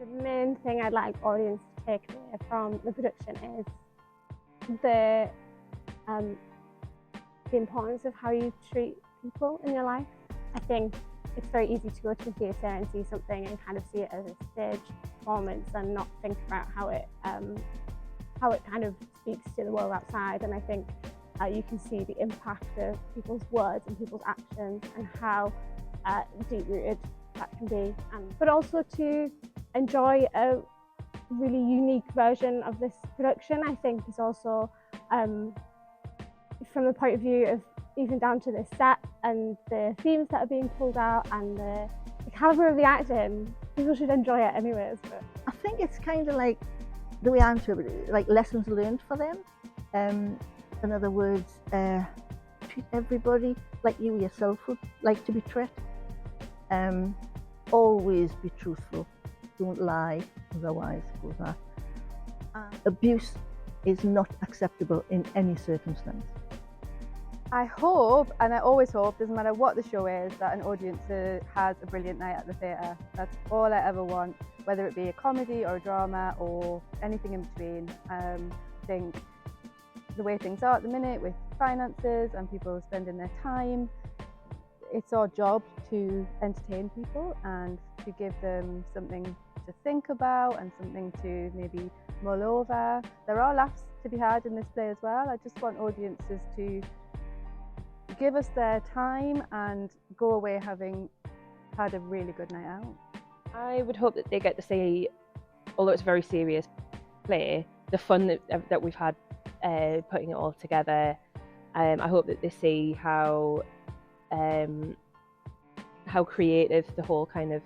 The main thing I'd like audience to take away from the production is the importance of how you treat people in your life. I think it's very easy to go to the theatre and see something and kind of see it as a stage performance and not think about how it kind of speaks to the world outside. And I think you can see the impact of people's words and people's actions and how deep-rooted that can be. But also to enjoy a really unique version of this production, I think is also from the point of view of even down to the set and the themes that are being pulled out and the calibre of the acting. People should enjoy it anyways. But I think it's kind of like, the way I interpret it, like lessons learned for them. In other words, treat everybody like you yourself would like to be treated. Always be truthful, don't lie, otherwise goes that. Abuse is not acceptable in any circumstance. I hope, and I always hope, doesn't matter what the show is, that an audience has a brilliant night at the theatre. That's all I ever want, whether it be a comedy or a drama or anything in between. I think the way things are at the minute with finances and people spending their time, it's our job to entertain people and to give them something to think about and something to maybe mull over. There are laughs to be had in this play as well. I just want audiences to give us their time and go away having had a really good night out. I would hope that they get to see, although it's a very serious play, the fun that we've had putting it all together. I hope that they see how creative the whole kind of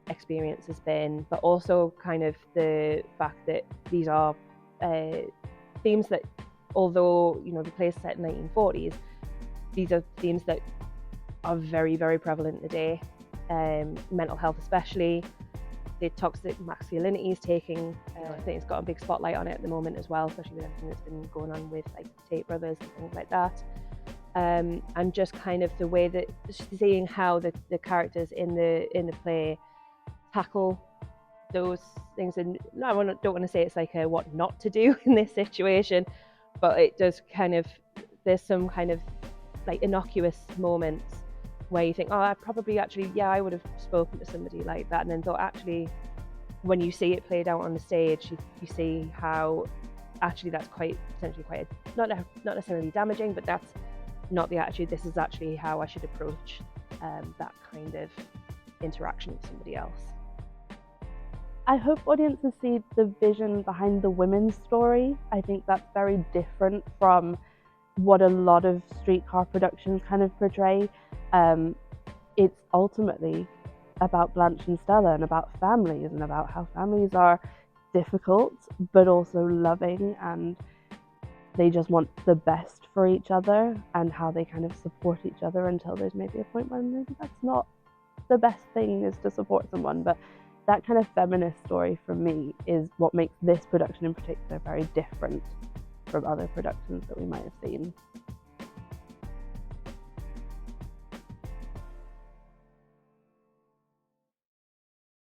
experience has been, but also kind of the fact that these are themes that, although the play is set in the 1940s, these are themes that are very, very prevalent today. Mental health especially, the toxic masculinity is taking, I think it's got a big spotlight on it at the moment as well, especially with everything that's been going on with like Tate Brothers and things like that. And just kind of the way that seeing how the characters in the play tackle those things, and I don't want to say it's like a what not to do in this situation, but it does kind of, there's some kind of like innocuous moments where you think, oh, I probably actually, yeah, I would have spoken to somebody like that, and then thought actually when you see it played out on the stage, you see how actually that's potentially quite not necessarily damaging, but that's not the attitude. This is actually how I should approach that kind of interaction with somebody else. I hope audiences see the vision behind the women's story. I think that's very different from what a lot of streetcar productions kind of portray. It's ultimately about Blanche and Stella and about families and about how families are difficult but also loving, and they just want the best for each other, and how they kind of support each other until there's maybe a point where maybe that's not the best thing is to support someone. But that kind of feminist story for me is what makes this production in particular very different from other productions that we might have seen.